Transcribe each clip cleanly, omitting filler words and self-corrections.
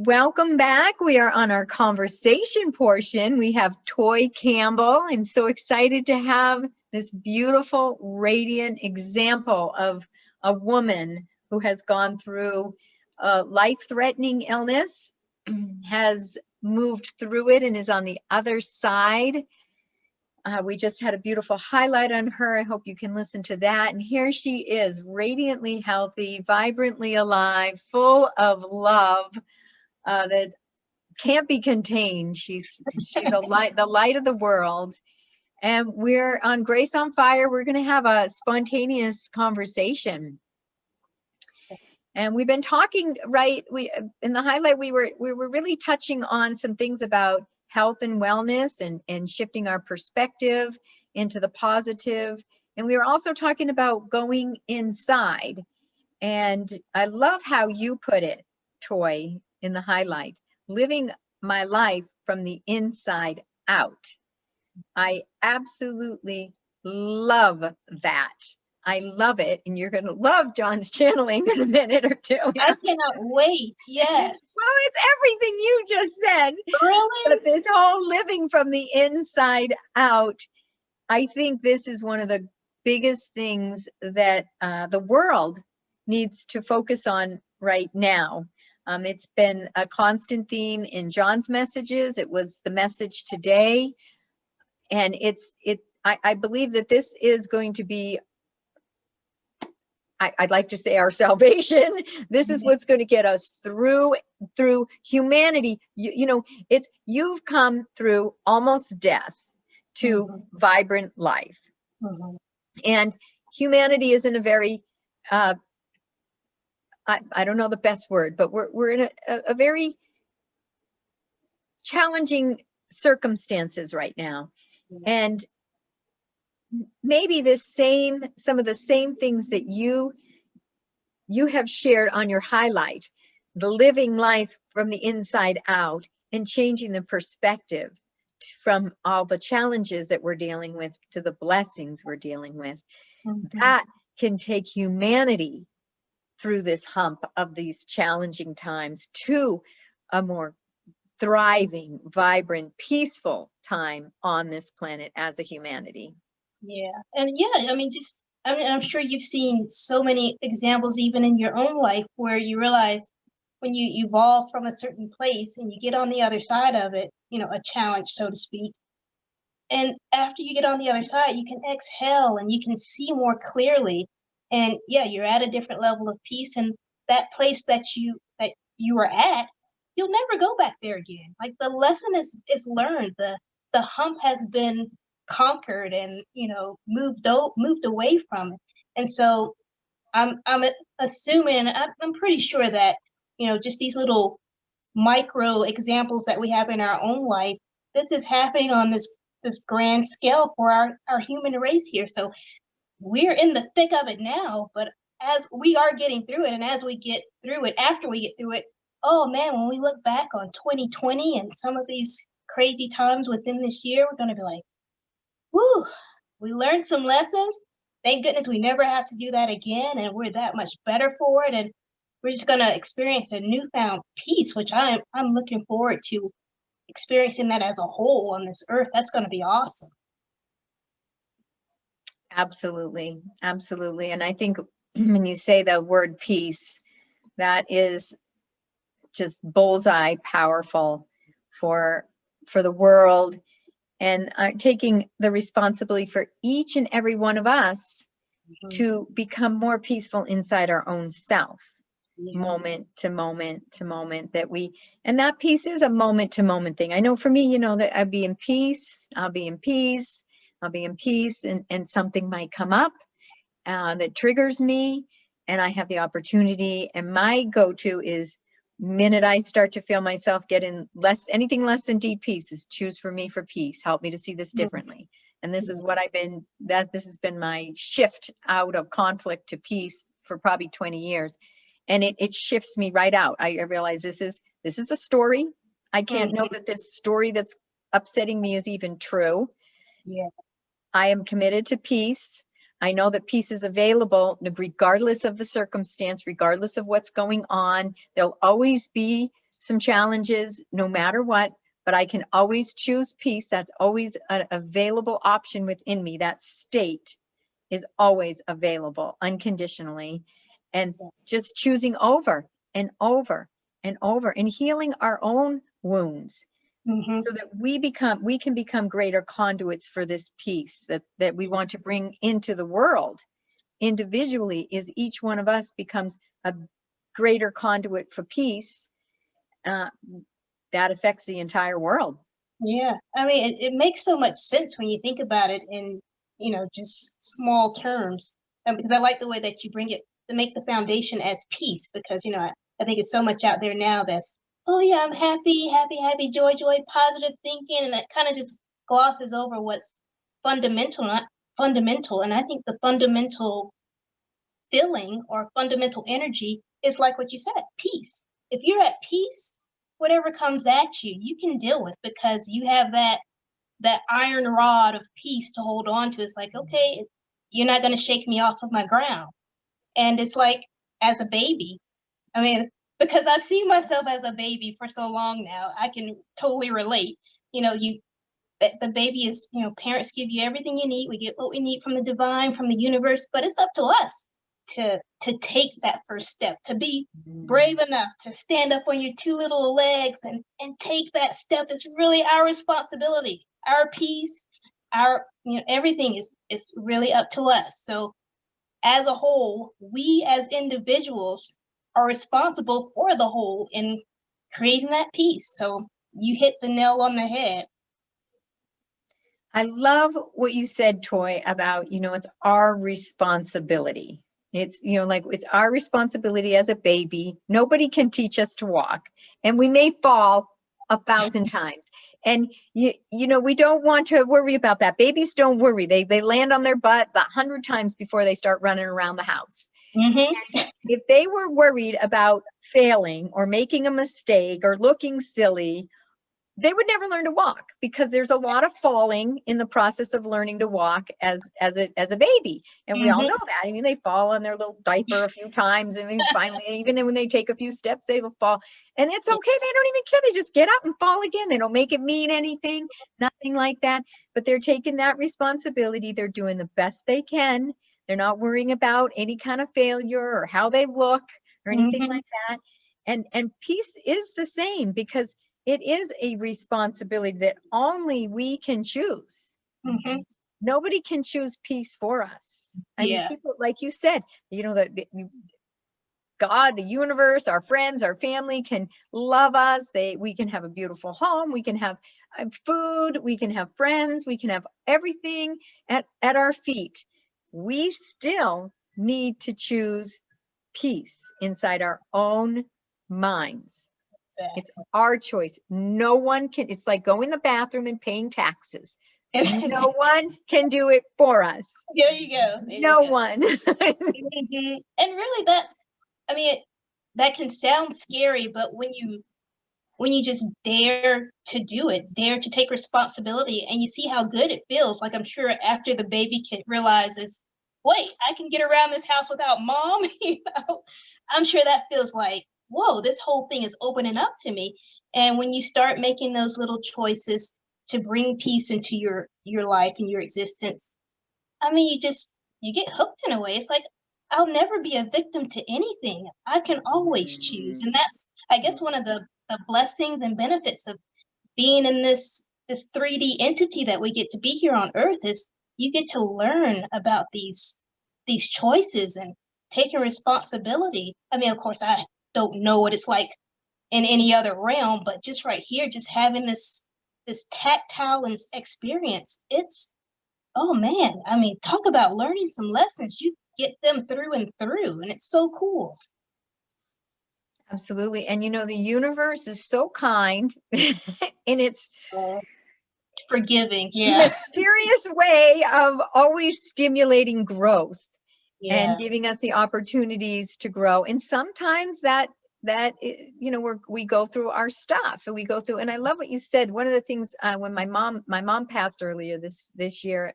Welcome back. We are on our conversation portion. We have Toi Campbell. I'm so excited to have this beautiful, radiant example of a woman who has gone through a life-threatening illness, has moved through it and is on the other side. We just had a beautiful highlight on her. I hope you can listen to that. And here she is, radiantly healthy, vibrantly alive, full of love. That can't be contained. She's a light, the light of the world. And we're on Grace on Fire. We're going to have a spontaneous conversation. And we've been talking, right? In the highlight, we were really touching on some things about health and wellness and shifting our perspective into the positive. And we were also talking about going inside. And I love how you put it, Toi, in the highlight, living my life from the inside out. I absolutely love that. I love it. And you're going to love John's channeling in a minute or two. I cannot wait. Yes. Well, it's everything you just said. Really? But this whole living from the inside out, I think this is one of the biggest things that the world needs to focus on right now. It's been a constant theme in John's messages. It was the message today. And I believe that this is going to be, I'd like to say, our salvation. This is what's going to get us through humanity. You've come through almost death to vibrant life. And humanity is in a very, I don't know the best word, but we're in a very challenging circumstances right now. And maybe some of the same things that you have shared on your highlight, the living life from the inside out and changing the perspective from all the challenges that we're dealing with to the blessings we're dealing with. That can take humanity through this hump of these challenging times to a more thriving, vibrant, peaceful time on this planet as a humanity. Yeah. And yeah, I'm sure you've seen so many examples even in your own life where you realize when you evolve from a certain place and you get on the other side of it, a challenge, so to speak. And after you get on the other side, you can exhale and you can see more clearly. And yeah, you're at a different level of peace, and that place that you were at, you'll never go back there again. Like the lesson is learned. The hump has been conquered and moved away from it. And so I'm assuming, I'm pretty sure that just these little micro examples that we have in our own life, this is happening on this grand scale for our human race here. So we're in the thick of it now, but as we are getting through it, and as we get through it, after we get through it, oh man, when we look back on 2020 and some of these crazy times within this year, we're going to be like, whoo, we learned some lessons. Thank goodness we never have to do that again, and we're that much better for it, and we're just going to experience a newfound peace, which I'm looking forward to experiencing that as a whole on this earth. That's going to be awesome. Absolutely. Absolutely. And I think when you say the word peace, that is just bullseye powerful for the world, and taking the responsibility for each and every one of us to become more peaceful inside our own self, moment to moment to moment, and that peace is a moment to moment thing. I know for me, that I'll be in peace, and something might come up that triggers me, and I have the opportunity, and my go-to is, minute I start to feel myself getting anything less than deep peace, is choose for me for peace, help me to see this differently. And this is what this has been my shift out of conflict to peace for probably 20 years. And it shifts me right out. I realize this is a story. I can't know that this story that's upsetting me is even true. Yeah. I am committed to peace. I know that peace is available regardless of the circumstance, regardless of what's going on. There'll always be some challenges no matter what, but I can always choose peace. That's always an available option within me. That state is always available unconditionally. And just choosing over and over and over and healing our own wounds Mm-hmm. so that we can become greater conduits for this peace that we want to bring into the world individually. Is each one of us becomes a greater conduit for peace, uh, that affects the entire world. Yeah, I mean, it makes so much sense when you think about it in, just small terms. Because I like the way that you bring it to make the foundation as peace, because, I think it's so much out there now that's, oh yeah, I'm happy, happy, happy, joy, joy, positive thinking. And that kind of just glosses over what's fundamental, not fundamental. And I think the fundamental feeling or fundamental energy is like what you said, peace. If you're at peace, whatever comes at you, you can deal with, because you have that iron rod of peace to hold on to. It's like, okay, you're not going to shake me off of my ground. And it's like, as a baby, I mean, because I've seen myself as a baby for so long now, I can totally relate. The baby is, parents give you everything you need. We get what we need from the divine, from the universe, but it's up to us to take that first step, to be brave enough to stand up on your two little legs and take that step. It's really our responsibility. Our peace, our, everything is really up to us. So as a whole, we as individuals are responsible for the whole in creating that peace. So you hit the nail on the head. I love what you said, Toy, about, it's our responsibility. It's, like it's our responsibility as a baby. Nobody can teach us to walk, and we may fall 1,000 times. And we don't want to worry about that. Babies don't worry. They land on their butt 100 times before they start running around the house. Mm-hmm. If they were worried about failing or making a mistake or looking silly, they would never learn to walk, because there's a lot of falling in the process of learning to walk as a baby. And we all know that. I mean, they fall on their little diaper a few times, and then finally, even when they take a few steps, they will fall. And it's okay. They don't even care. They just get up and fall again. They don't make it mean anything, nothing like that. But they're taking that responsibility. They're doing the best they can. They're not worrying about any kind of failure or how they look or anything like that. And peace is the same, because it is a responsibility that only we can choose. Mm-hmm. Nobody can choose peace for us. I mean, Yeah. people, like you said, God, the universe, our friends, our family can love us. We can have a beautiful home. We can have food. We can have friends. We can have everything at our feet. We still need to choose peace inside our own minds. Exactly. It's our choice. No one can, it's like going to the bathroom and paying taxes. No one can do it for us. There you go. No one. Mm-hmm. And really, I mean, that can sound scary, but when you just dare to do it, dare to take responsibility, and you see how good it feels. Like, I'm sure after the baby kid realizes, wait, I can get around this house without mom, I'm sure that feels like, whoa, this whole thing is opening up to me. And when you start making those little choices to bring peace into your life and your existence, I mean, you get hooked in a way. It's like, I'll never be a victim to anything. I can always choose. And that's, I guess, one of the blessings and benefits of being in this 3D entity that we get to be here on Earth, is you get to learn about these choices and taking responsibility. I mean, of course, I don't know what it's like in any other realm, but just right here, just having this tactile experience, it's, oh man, I mean, talk about learning some lessons. You get them through and through, and it's so cool. Absolutely. And the universe is so kind in its Forgiving, yeah. mysterious way of always stimulating growth and Yeah. giving us the opportunities to grow. And sometimes that we go through our stuff, and we go through, and I love what you said. One of the things, when my mom passed earlier this year,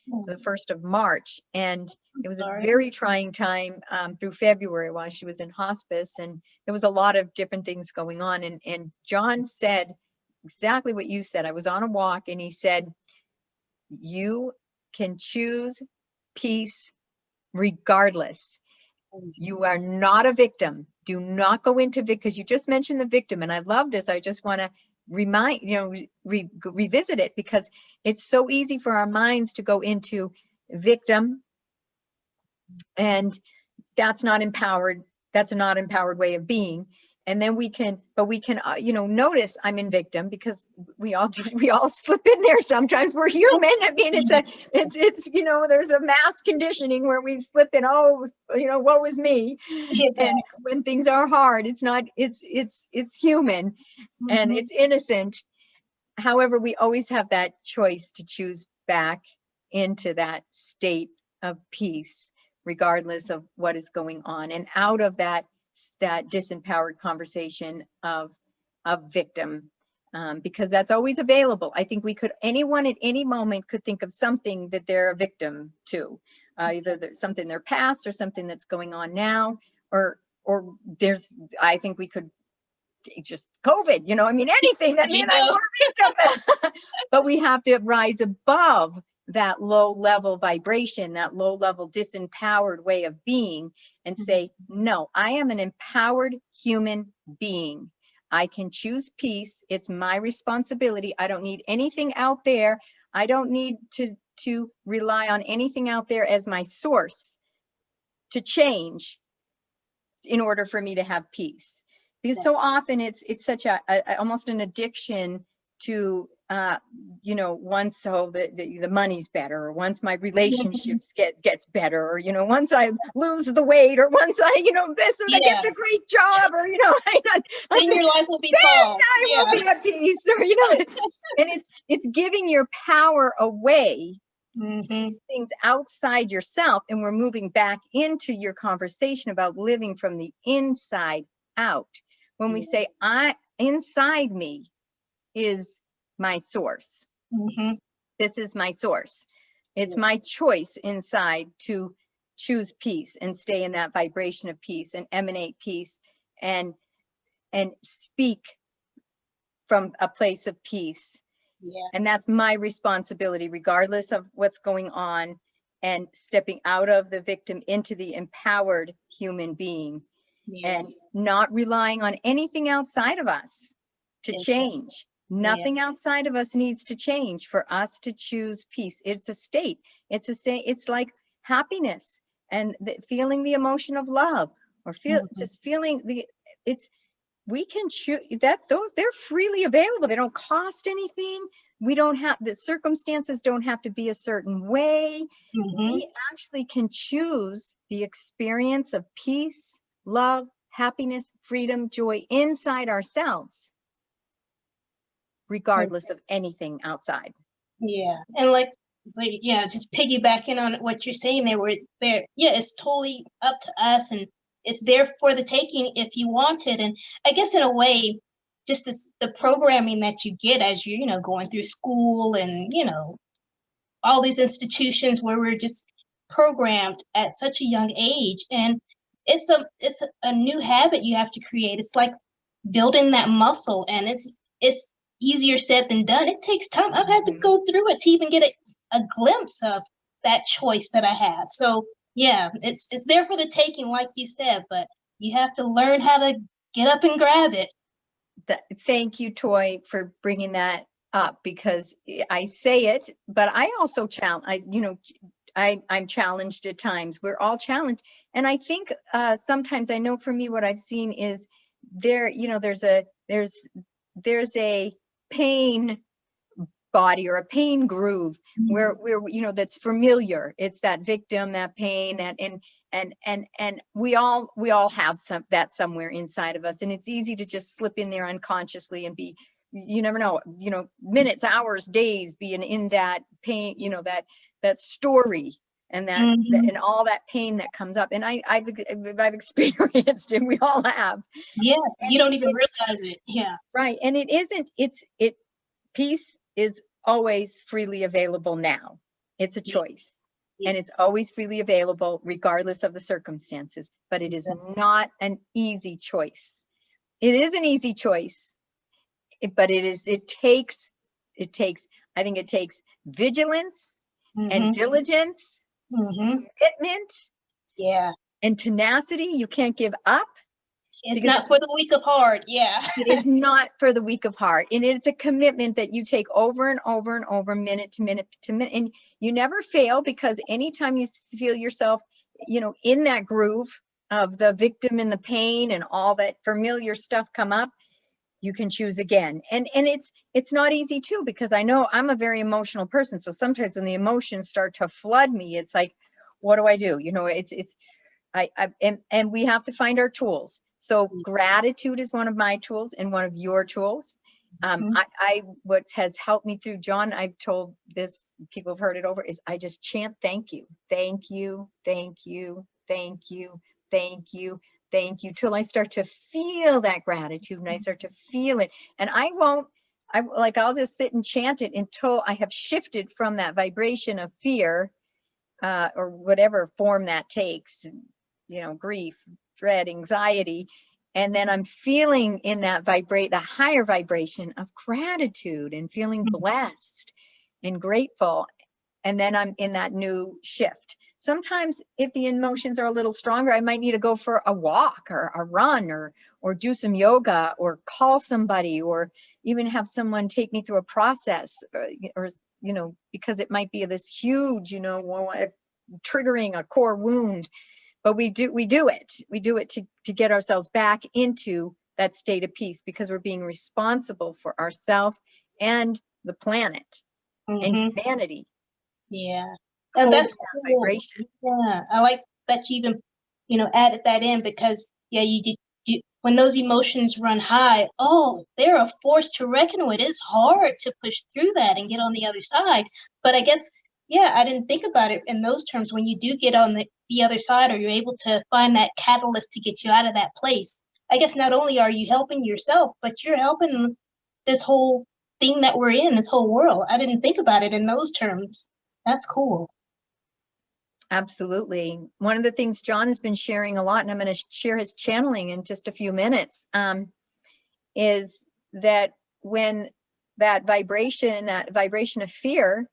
the 1st of March. And it was a Sorry. very trying time through February while she was in hospice. And there was a lot of different things going on. And John said exactly what you said. I was on a walk and he said, you can choose peace regardless. You are not a victim. Do not go into because you just mentioned the victim. And I love this. I just want to remind, revisit it because it's so easy for our minds to go into victim, and that's not empowered. That's a not empowered way of being. And then we can notice I'm in victim because we all slip in there sometimes. We're human. I mean, it's there's a mass conditioning where we slip in, woe was me. Exactly. And when things are hard, it's human and it's innocent. However, we always have that choice to choose back into that state of peace, regardless of what is going on, and out of that disempowered conversation of victim, because that's always available. I think anyone at any moment could think of something that they're a victim to, either something their past or something that's going on now, or I think we could just COVID, anything that means I'm a victim. But we have to rise above that low level vibration, that low level disempowered way of being, and say, no, I am an empowered human being. I can choose peace. It's my responsibility. I don't need anything out there. I don't need to rely on anything out there as my source to change in order for me to have peace. Because so often it's such almost an addiction to once the money's better, or once my relationships gets better, or once I lose the weight, or once I this, or I get the great job, or then your life will be solved. I will be at peace, or and it's giving your power away. Things outside yourself, and we're moving back into your conversation about living from the inside out. When we say inside me is my source. This is my source. It's my choice inside to choose peace and stay in that vibration of peace and emanate peace and speak from a place of peace. And that's my responsibility, regardless of what's going on, and stepping out of the victim into the empowered human being, and not relying on anything outside of us to change. Nothing outside of us needs to change for us to choose peace. It's a state. It's like happiness and feeling the emotion of love, or just feeling we can choose that. They're freely available. They don't cost anything. The circumstances don't have to be a certain way. We actually can choose the experience of peace, love, happiness, freedom, joy inside ourselves, regardless of anything outside. And just piggybacking on what you're saying it's totally up to us, and it's there for the taking if you want it. And I guess in a way, just the programming that you get as you're going through school, and all these institutions where we're just programmed at such a young age, and it's a new habit you have to create. It's like building that muscle, and it's easier said than done. It takes time. I've had to go through it to even get a glimpse of that choice that I have. So it's there for the taking, like you said, but you have to learn how to get up and grab it. Thank you, Toi, for bringing that up, because I say it, but I also I'm challenged at times. We're all challenged. And I think sometimes, I know for me, what I've seen is there's a pain body, or a pain groove where that's familiar. It's that victim, that pain, and we all have that somewhere inside of us, and it's easy to just slip in there unconsciously and be, you never know, minutes, hours, days being in that pain, that story, and that and all that pain that comes up. And I've experienced it. We all have. You don't even realize it. Right. And peace is always freely available now. It's a Yeah. choice. And it's always freely available regardless of the circumstances, but it is not an easy choice. It is an easy choice, but it takes, I think it takes vigilance and diligence, commitment Yeah. and tenacity. You can't give up. It's Because not for the weak of heart. Yeah. it is not for the weak of heart. And it's a commitment that you take over and over and over, minute to minute to minute. And you never fail, because anytime you feel yourself, in that groove of the victim and the pain and all that familiar stuff come up, you can choose again. And it's not easy too, because I know I'm a very emotional person. So sometimes when the emotions start to flood me, it's like, what do I do? And we have to find our tools. So gratitude is one of my tools and one of your tools. What has helped me through, John, I've told this, people have heard it over, is I just chant thank you, thank you, thank you, thank you, thank you, thank you, till I start to feel that gratitude and I start to feel it. And I'll just sit and chant it until I have shifted from that vibration of fear, or whatever form that takes, grief, dread, anxiety. And then I'm feeling in that the higher vibration of gratitude and feeling blessed and grateful. And then I'm in that new shift. Sometimes if the emotions are a little stronger, I might need to go for a walk or a run, or do some yoga, or call somebody, or even have someone take me through a process, or because it might be this huge, triggering a core wound. But we do it to get ourselves back into that state of peace, because we're being responsible for ourselves and the planet and humanity. Yeah. And that's cool. Vibration. Yeah. I like that you even, added that in, because you did, when those emotions run high, they're a force to reckon with. It's hard to push through that and get on the other side. But I guess, I didn't think about it in those terms. When you do get on the other side, or you're able to find that catalyst to get you out of that place, I guess not only are you helping yourself, but you're helping this whole thing that we're in, this whole world. I didn't think about it in those terms. That's cool. Absolutely. One of the things John has been sharing a lot, and I'm going to share his channeling in just a few minutes, is that when that vibration of fear,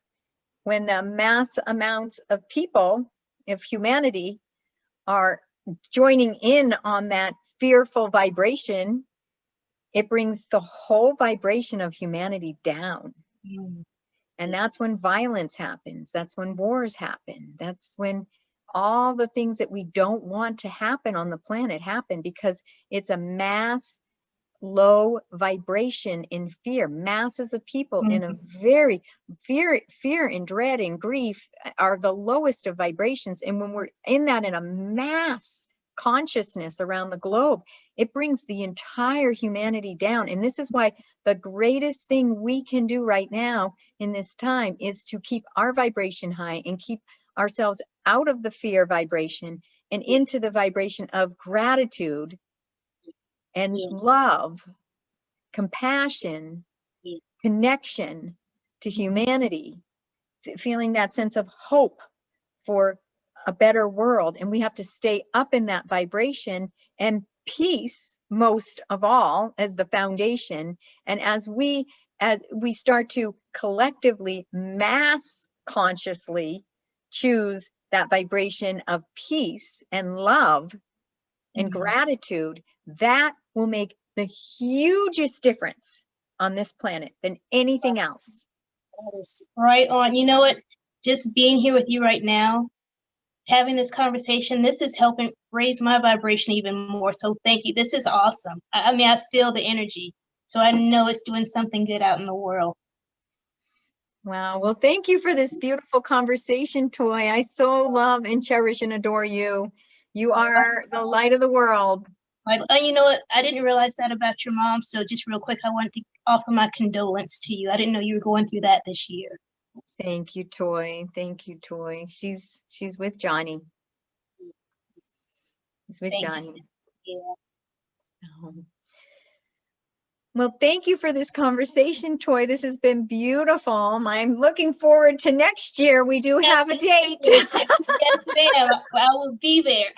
when the mass amounts of people, of humanity, are joining in on that fearful vibration, it brings the whole vibration of humanity down. And that's when violence happens. That's when wars happen. That's when all the things that we don't want to happen on the planet happen, because it's a mass low vibration in fear. Masses of people in a very fear and dread and grief are the lowest of vibrations. And when we're in a mass consciousness around the globe, it brings the entire humanity down. And this is why the greatest thing we can do right now in this time is to keep our vibration high and keep ourselves out of the fear vibration and into the vibration of gratitude and love, compassion, connection to humanity, feeling that sense of hope for a better world. And we have to stay up in that vibration, and peace, most of all, as the foundation. And as we start to collectively, mass consciously choose that vibration of peace and love and gratitude, that will make the hugest difference on this planet than anything else. That is right on. You know what? Just being here with you right now, having this conversation, this is helping raise my vibration even more. So thank you. This is awesome. I mean, I feel the energy. So I know it's doing something good out in the world. Wow. Well, thank you for this beautiful conversation, Toi. I so love and cherish and adore you. You are the light of the world. You know what? I didn't realize that about your mom. So just real quick, I wanted to offer my condolence to you. I didn't know you were going through that this year. Thank you, Toi. Thank you, Toi. She's with Johnny. She's with Johnny. Yeah. Well, thank you for this conversation, Toy. This has been beautiful. I'm looking forward to next year. We do have a date. Yes, ma'am. I will be there.